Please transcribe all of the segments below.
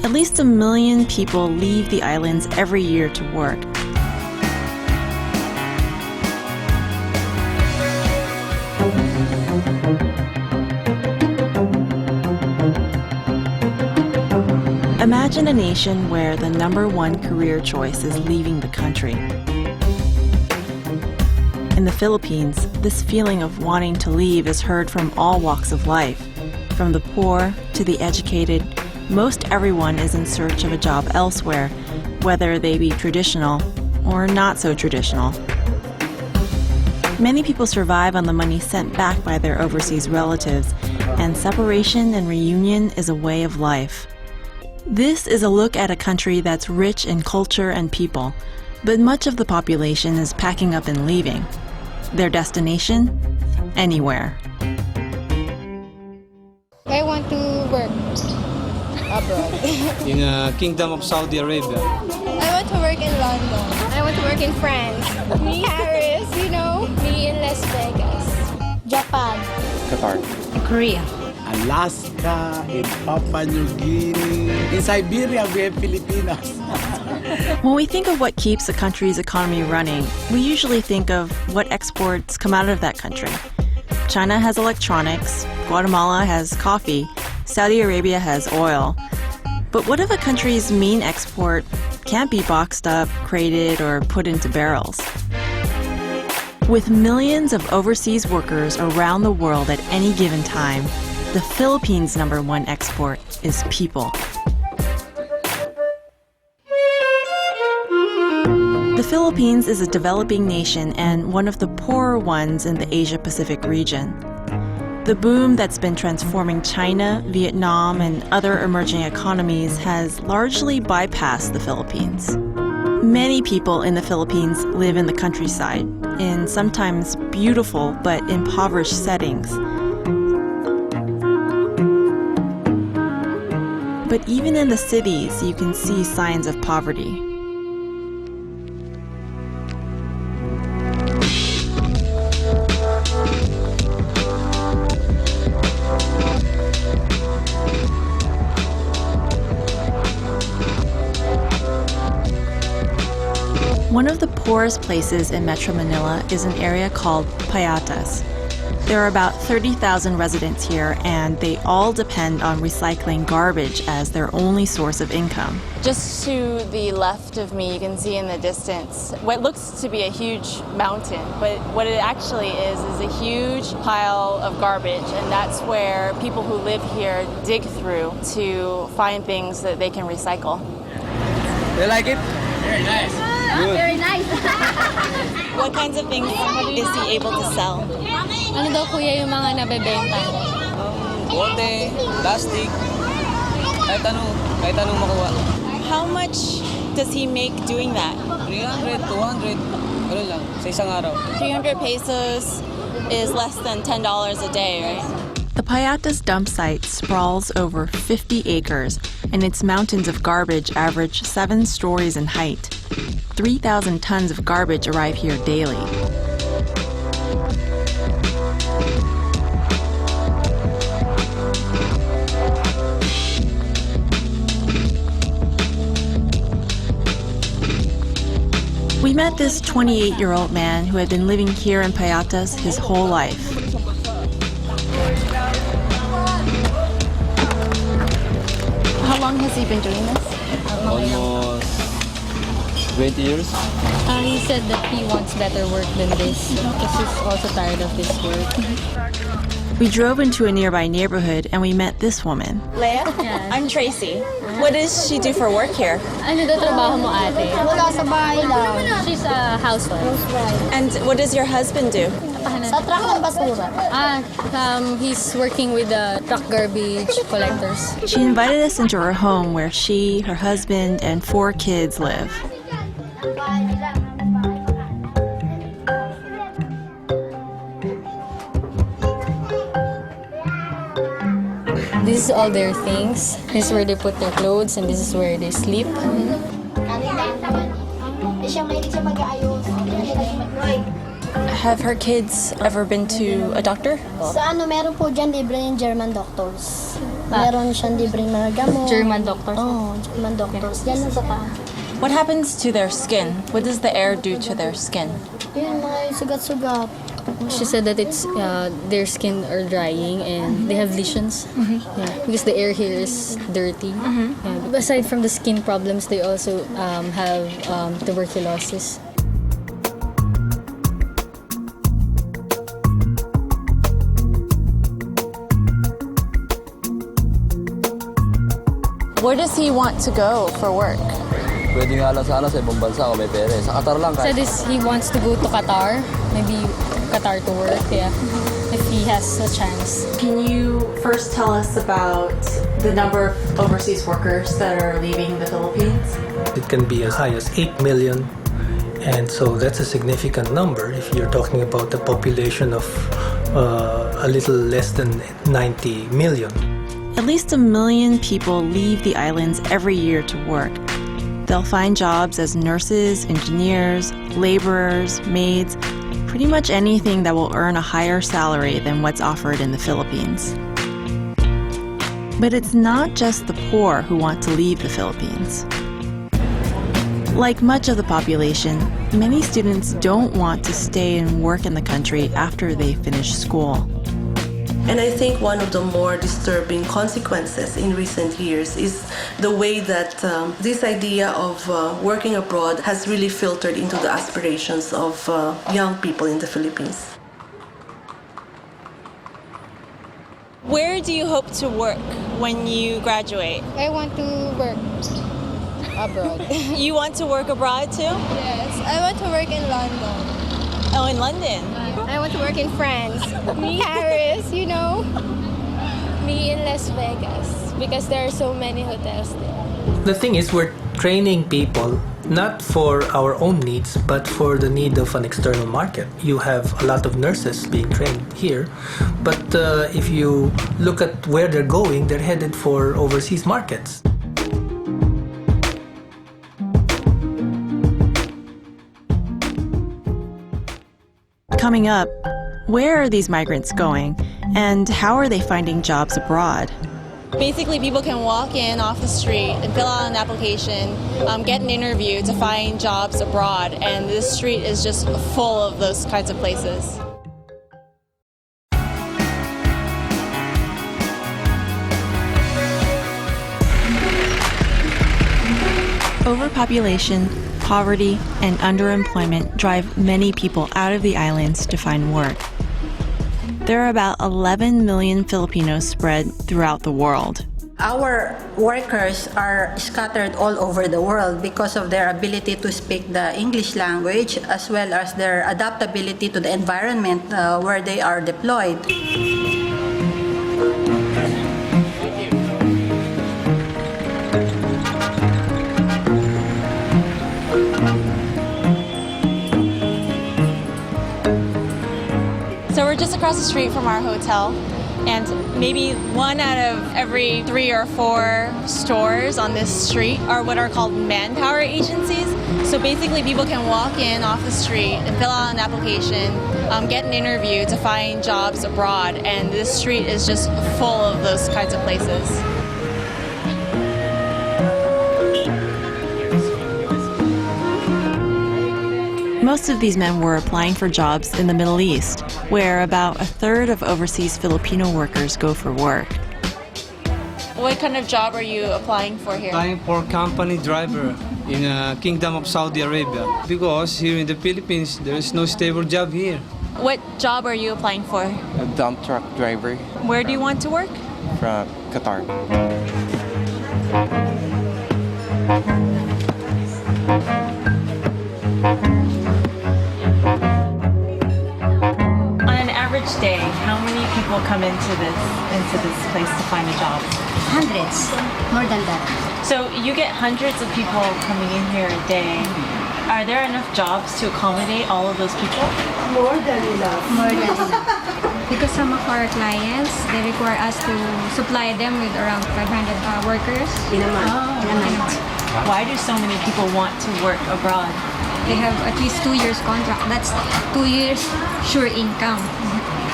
At least 1 million people leave the islands every year to work. Imagine a nation where the #1 career choice is leaving the country. In the Philippines, this feeling of wanting to leave is heard from all walks of life. From the poor to the educated, most everyone is in search of a job elsewhere, whether they be traditional or not so traditional. Many people survive on the money sent back by their overseas relatives, and separation and reunion is a way of life. This is a look at a country that's rich in culture and people, but much of the population is packing up and leaving. Their destination? Anywhere. I want to work abroad. In Kingdom of Saudi Arabia. I want to work in London. I want to work in France. Paris, you know. Me in Las Vegas. Japan. Qatar. Korea. Alaska, in Papua New Guinea. In Siberia, we have Filipinos. When we think of what keeps a country's economy running, we usually think of what exports come out of that country. China has electronics, Guatemala has coffee, Saudi Arabia has oil. But what if a country's main export can't be boxed up, crated, or put into barrels? With millions of overseas workers around the world at any given time, the Philippines' #1 export is people. The Philippines is a developing nation and one of the poorer ones in the Asia-Pacific region. The boom that's been transforming China, Vietnam, and other emerging economies has largely bypassed the Philippines. Many people in the Philippines live in the countryside, in sometimes beautiful but impoverished settings. But even in the cities, you can see signs of poverty. One of the poorest places in Metro Manila is an area called Payatas. There are about 30,000 residents here, and they all depend on recycling garbage as their only source of income. Just to the left of me, you can see in the distance what looks to be a huge mountain, but what it actually is a huge pile of garbage, and that's where people who live here dig through to find things that they can recycle. You like it? Very nice. Very nice. What kinds of things is he able to sell? Ano daw kuya yung mga nabebenta? Bote, plastic, kahit anong makuha. How much does he make doing that? 300, 200, gano'n lang, sa isang araw. 300 pesos is less than $10 a day, right? The Payatas dump site sprawls over 50 acres, and its mountains of garbage average 7 stories in height. 3,000 tons of garbage arrive here daily. We met this 28-year-old man who had been living here in Payatas his whole life. How long has he been doing this? Almost 20 years. He said that he wants better work than this because he's also tired of this work. We drove into a nearby neighborhood and we met this woman. Leah? Yes. I'm Tracy. What does she do for work here? Ano daw trabaho mo, ate? Wala sa bahay lang. She's a housewife. And what does your husband do? Sa truck ng basura. He's working with the truck garbage collectors. She invited us into her home where she, her husband, and 4 kids live. This is all their things. This is where they put their clothes and this is where they sleep. Have her kids ever been to a doctor? Sa meron po dyan libre yung German doctors. Meron siyang libreng mga gamot. German doctors? Oo, German doctors. Yan lang sa taas. What happens to their skin? What does the air do to their skin? Yun, mga sugat-sugat. She said that it's their skin are drying and they have lesions. Yeah, because the air here is dirty. Yeah. Aside from the skin problems, they also have tuberculosis. Where does he want to go for work? Pwede nga lang sana sa ibang bansa kung may pera. Sa Qatar lang Said kahit. he wants to go to Qatar, maybe Qatar to work. Yeah, if he has a chance. Can you first tell us about the number of overseas workers that are leaving the Philippines? It can be as high as 8 million, and so that's a significant number if you're talking about the population of a little less than 90 million. At least 1 million people leave the islands every year to work. They'll find jobs as nurses, engineers, laborers, maids, pretty much anything that will earn a higher salary than what's offered in the Philippines. But it's not just the poor who want to leave the Philippines. Like much of the population, many students don't want to stay and work in the country after they finish school. And I think one of the more disturbing consequences in recent years is the way that this idea of working abroad has really filtered into the aspirations of young people in the Philippines. Where do you hope to work when you graduate? I want to work abroad. You want to work abroad too? Yes, I want to work in London. Oh, in London. I want to work in France, Paris, me in Las Vegas, because there are so many hotels there. The thing is, we're training people not for our own needs, but for the need of an external market. You have a lot of nurses being trained here, but if you look at where they're going, they're headed for overseas markets. Coming up, where are these migrants going, and how are they finding jobs abroad? Basically, people can walk in off the street and fill out an application, get an interview to find jobs abroad, and this street is just full of those kinds of places. Overpopulation, poverty, and underemployment drive many people out of the islands to find work. There are about 11 million Filipinos spread throughout the world. Our workers are scattered all over the world because of their ability to speak the English language as well as their adaptability to the environment where they are deployed. So we're just across the street from our hotel, and maybe 1 out of every 3 or 4 stores on this street are what are called manpower agencies. So basically people can walk in off the street and fill out an application, get an interview to find jobs abroad, and this street is just full of those kinds of places. Most of these men were applying for jobs in the Middle East, where about 1/3 of overseas Filipino workers go for work. What kind of job are you applying for here? Applying for company driver in Kingdom of Saudi Arabia because here in the Philippines there is no stable job here. What job are you applying for? A dump truck driver Where do you want to work? from Qatar. On an average day, how many people come into this place to find a job? Hundreds, more than that. So you get hundreds of people coming in here a day. Are there enough jobs to accommodate all of those people? More than enough. Because some of our clients, they require us to supply them with around 500 workers in a month. Why do so many people want to work abroad? They have at least 2 years contract. That's 2 years sure income.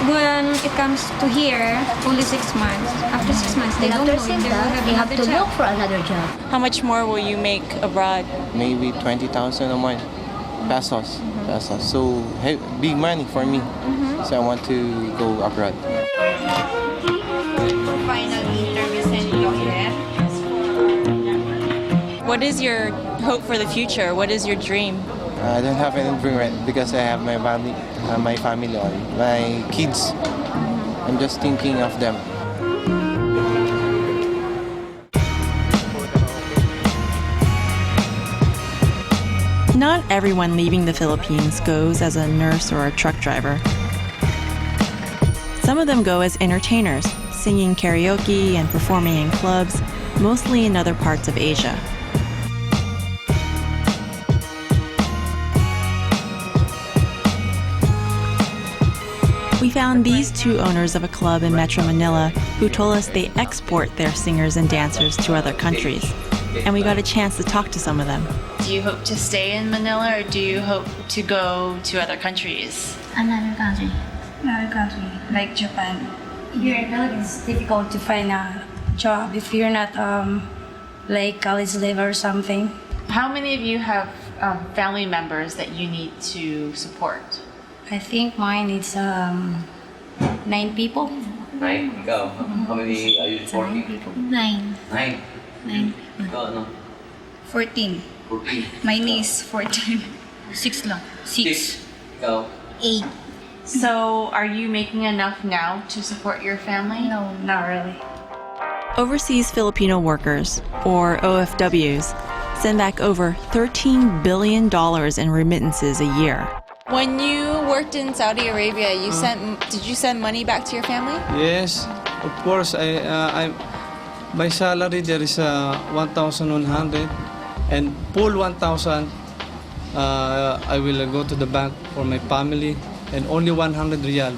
When it comes to here, only 6 months. After 6 months, they don't know if they will have another job. look for another job. How much more will you make abroad? Maybe 20,000 a month. Pesos. So big money for me. So I want to go abroad. Final interview sending here. What is your hope for the future? What is your dream? I don't have any dream right because I have my family, my kids. I'm just thinking of them. Not everyone leaving the Philippines goes as a nurse or a truck driver. Some of them go as entertainers, singing karaoke and performing in clubs, mostly in other parts of Asia. We found these two owners of a club in Metro Manila who told us they export their singers and dancers to other countries. And we got a chance to talk to some of them. Do you hope to stay in Manila or do you hope to go to other countries? Another country. Another country, like Japan. Here in Philippines, it's difficult to find a job if you're not like college level or something. How many of you have family members that you need to support? I think mine is 9 people. 9? Ikaw? How many are you supporting? 9. 9. Ikaw ano? 14. 14. My niece, 14. 6 lang. 6. Ikaw? 8. So, are you making enough now to support your family? No, not really. Overseas Filipino workers, or OFWs, send back over $13 billion in remittances a year. When you worked in Saudi Arabia, did you send money back to your family? Yes, of course. My salary there is 1,100, and full 1,000 I will go to the bank for my family, and only 100 riyal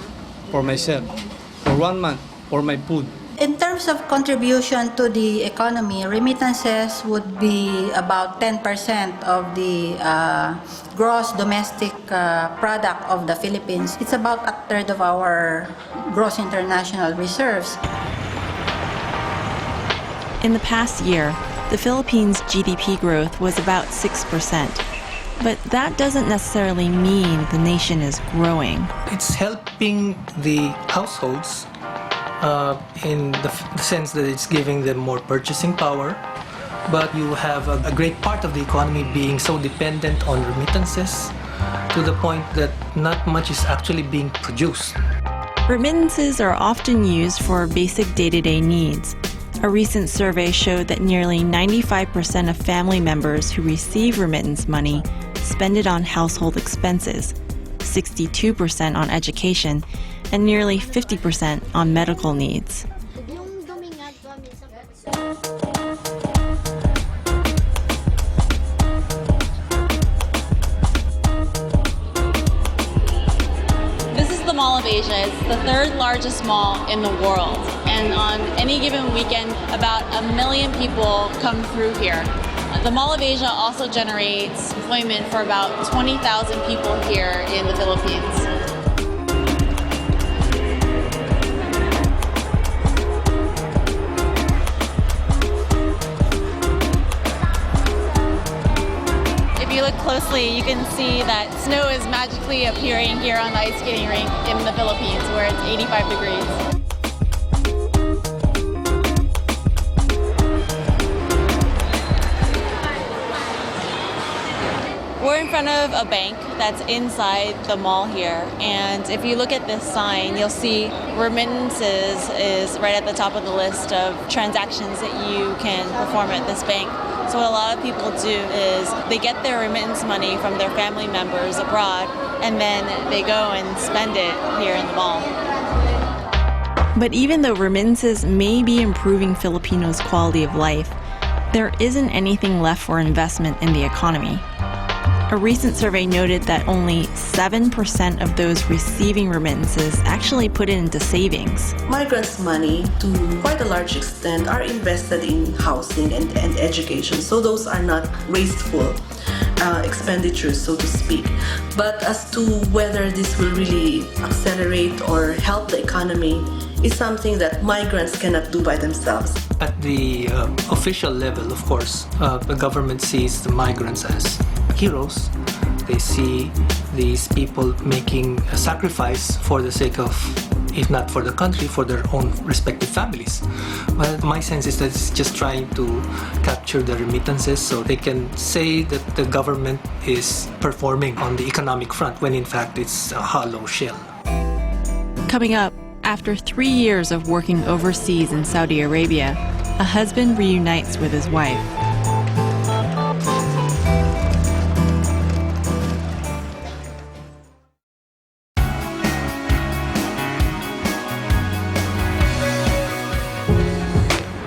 for myself for 1 month for my food. In terms of contribution to the economy, remittances would be about 10% of the gross domestic product of the Philippines. It's about a third of our gross international reserves. In the past year, the Philippines' GDP growth was about 6%. But that doesn't necessarily mean the nation is growing. It's helping the households in the sense that it's giving them more purchasing power, but you have a great part of the economy being so dependent on remittances to the point that not much is actually being produced. Remittances are often used for basic day-to-day needs. A recent survey showed that nearly 95% of family members who receive remittance money spend it on household expenses, 62% on education, and nearly 50% on medical needs. This is the Mall of Asia. It's the third largest mall in the world. And on any given weekend, about 1 million people come through here. The Mall of Asia also generates employment for about 20,000 people here in the Philippines. If you look closely, you can see that snow is magically appearing here on the ice skating rink in the Philippines, where it's 85 degrees. We're in front of a bank that's inside the mall here, and if you look at this sign, you'll see remittances is right at the top of the list of transactions that you can perform at this bank. So what a lot of people do is they get their remittance money from their family members abroad, and then they go and spend it here in the mall. But even though remittances may be improving Filipinos' quality of life, there isn't anything left for investment in the economy. A recent survey noted that only 7% of those receiving remittances actually put it into savings. Migrants' money, to quite a large extent, are invested in housing and education, so those are not wasteful. expenditures, so to speak. But as to whether this will really accelerate or help the economy is something that migrants cannot do by themselves. At the official level, of course, the government sees the migrants as heroes. They see these people making a sacrifice for the sake of, if not for the country, for their own respective families. But my sense is that it's just trying to capture the remittances so they can say that the government is performing on the economic front when in fact it's a hollow shell. Coming up, after 3 years of working overseas in Saudi Arabia, a husband reunites with his wife.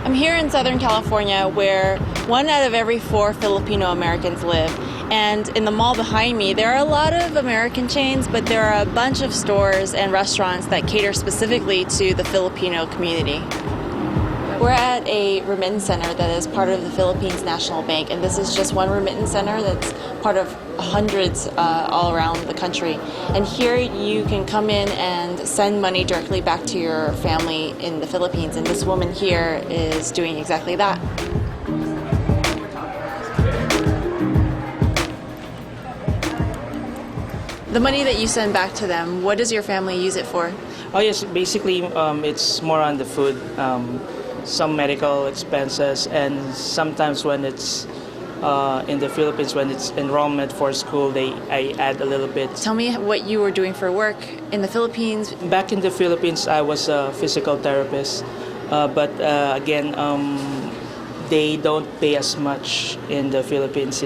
I'm here in Southern California where 1 out of every 4 Filipino Americans live. And in the mall behind me, there are a lot of American chains, but there are a bunch of stores and restaurants that cater specifically to the Filipino community. We're at a remittance center that is part of the Philippines National Bank, and this is just one remittance center that's part of hundreds all around the country. And here you can come in and send money directly back to your family in the Philippines, and this woman here is doing exactly that. The money that you send back to them, what does your family use it for? Oh yes, basically it's more on the food, some medical expenses, and sometimes when it's in the Philippines, when it's enrollment for school, I add a little bit. Tell me what you were doing for work in the Philippines. Back in the Philippines, I was a physical therapist, but again, they don't pay as much in the Philippines.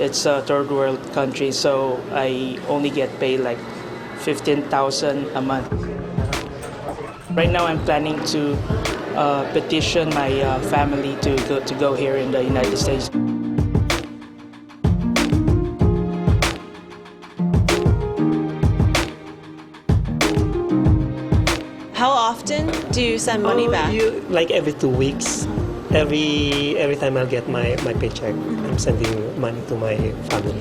It's a third world country, so I only get paid like 15,000 a month. Right now, I'm planning to petition my family to go here in the United States. How often do you send money back? Like every 2 weeks. Every time I get my paycheck, I'm sending money to my family.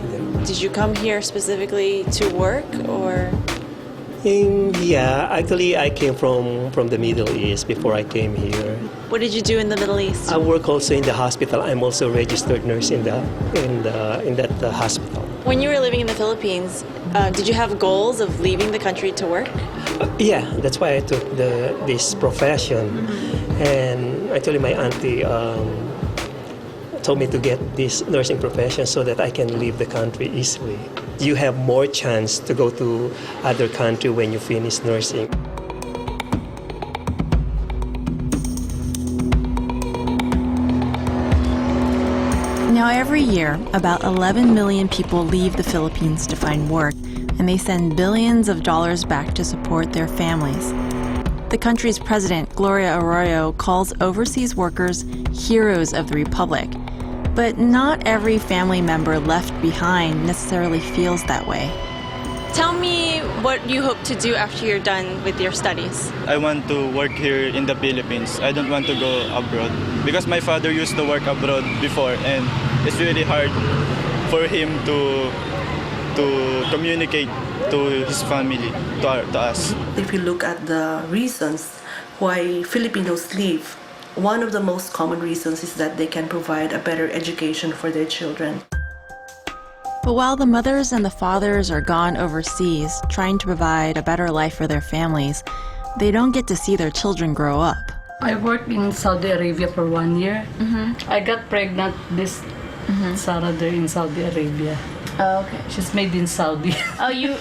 Did you come here specifically to work, or? Yeah, actually I came from the Middle East before I came here. What did you do in the Middle East? I work also in the hospital. I'm also a registered nurse in that hospital. When you were living in the Philippines, did you have goals of leaving the country to work? Yeah, that's why I took this profession. And actually my auntie told me to get this nursing profession so that I can leave the country easily. You have more chance to go to other country when you finish nursing. Now, every year, about 11 million people leave the Philippines to find work, and they send billions of dollars back to support their families. The country's president, Gloria Arroyo, calls overseas workers heroes of the Republic. But not every family member left behind necessarily feels that way. Tell me what you hope to do after you're done with your studies. I want to work here in the Philippines. I don't want to go abroad because my father used to work abroad before, and it's really hard for him to communicate to his family, to us. If you look at the reasons why Filipinos leave, one of the most common reasons is that they can provide a better education for their children. But while the mothers and the fathers are gone overseas trying to provide a better life for their families, they don't get to see their children grow up. I worked in Saudi Arabia for 1 year. I got pregnant this Saturday in Saudi Arabia. Oh, okay. She's made in Saudi. Oh, you...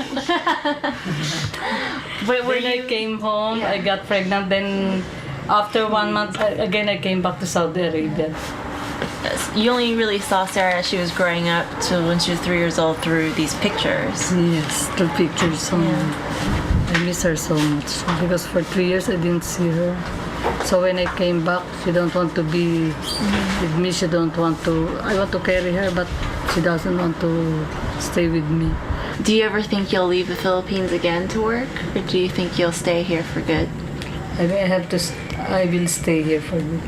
But when I came home, I got pregnant. Then after 1 month, again I came back to Saudi Arabia. You only really saw Sarah as she was growing up to when she was 3 years old through these pictures. Yes, through pictures. I miss her so much because for 3 years I didn't see her. So when I came back, she don't want to be with me. She don't want to. I want to carry her, but she doesn't want to stay with me. Do you ever think you'll leave the Philippines again to work, or do you think you'll stay here for good? I will stay here for good.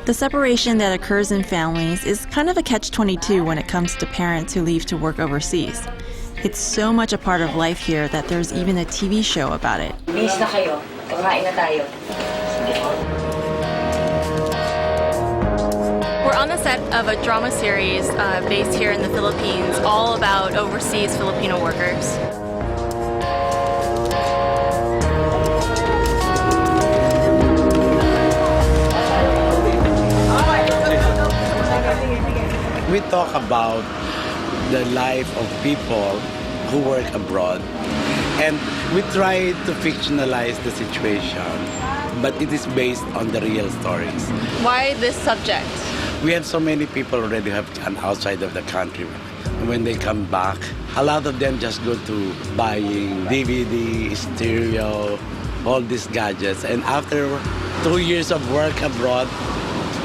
The separation that occurs in families is kind of a catch-22 when it comes to parents who leave to work overseas. It's so much a part of life here that there's even a TV show about it. Bis na kayo. Kumain na tayo. We're on the set of a drama series based here in the Philippines, all about overseas Filipino workers. We talk about the life of people who work abroad, and we try to fictionalize the situation, but it is based on the real stories. Why this subject? We have so many people already have gone outside of the country. When they come back, a lot of them just go to buying DVD, stereo, all these gadgets, and after 2 years of work abroad,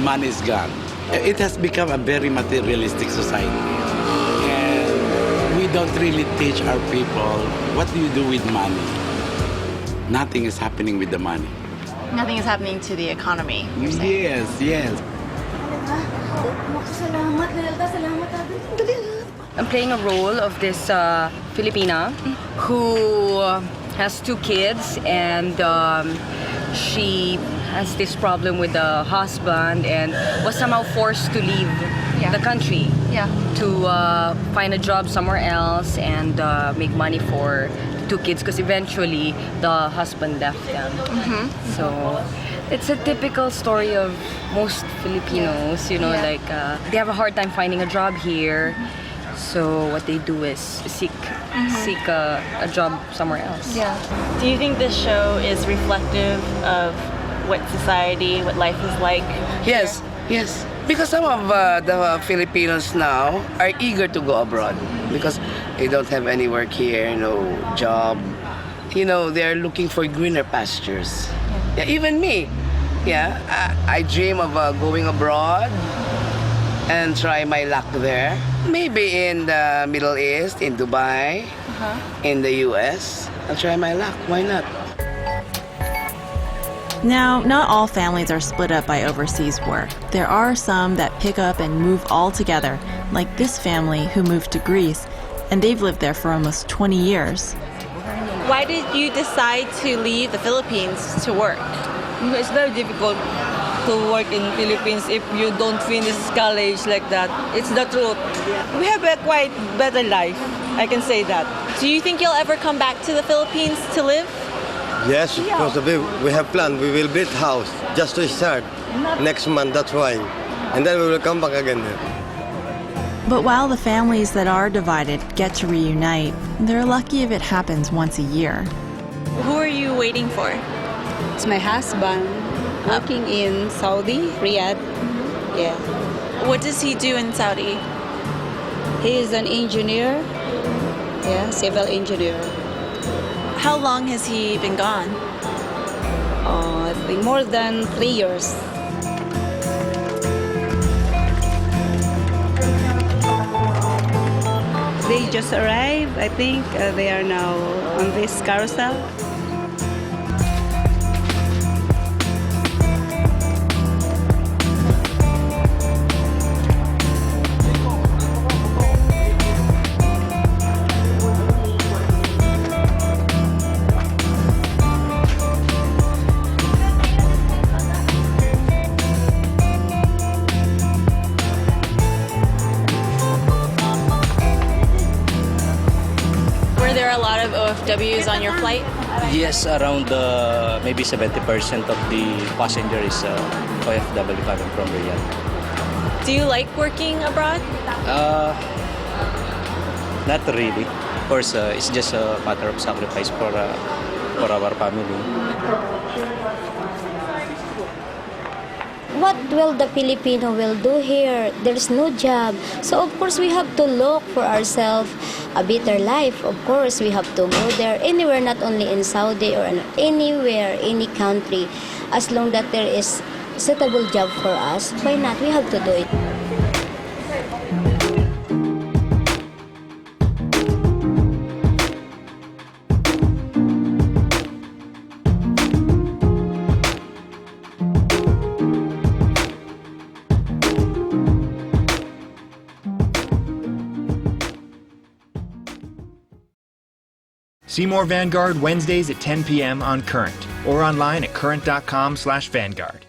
money is gone. It has become a very materialistic society. And we don't really teach our people, what do you do with money? Nothing is happening with the money. Nothing is happening to the economy, you're saying? Yes. I'm playing a role of this Filipina who has 2 kids, and she has this problem with the husband and was somehow forced to leave the country to find a job somewhere else and make money for 2 kids, because eventually the husband left them. So it's a typical story of most Filipinos, you know, like they have a hard time finding a job here. So what they do is seek a job somewhere else. Do you think this show is reflective of what society, what life is like? Yes. Because some of the Filipinos now are eager to go abroad because they don't have any work here, no job. You know, they're looking for greener pastures. Yeah, even me. Yeah, I dream of going abroad and try my luck there. Maybe in the Middle East, in Dubai, in the US. I'll try my luck. Why not? Now, not all families are split up by overseas work. There are some that pick up and move all together, like this family who moved to Greece, and they've lived there for almost 20 years. Why did you decide to leave the Philippines to work? It's very difficult to work in Philippines if you don't finish college like that. It's the truth. We have a quite better life, I can say that. Do you think you'll ever come back to the Philippines to live? Yes, because we have planned. We will build house just to start next month, that's why. And then we will come back again. But while the families that are divided get to reunite, they're lucky if it happens once a year. Who are you waiting for? It's my husband working in Saudi, Riyadh. Yeah. What does he do in Saudi? He is an engineer. Yeah, civil engineer. How long has he been gone? I think more than 3 years. They just arrived. I think they are now on this carousel. OFWs on your flight? Yes, around maybe 70% of the passenger is OFW coming from Riyadh. Do you like working abroad? Not really. Of course, it's just a matter of sacrifice for our family. What will the Filipino will do here? There's no job. So of course we have to look for ourselves a better life. Of course we have to go there anywhere, not only in Saudi or anywhere, any country. As long that there is suitable job for us, why not? We have to do it. See more Vanguard Wednesdays at 10 p.m. on Current or online at current.com/Vanguard.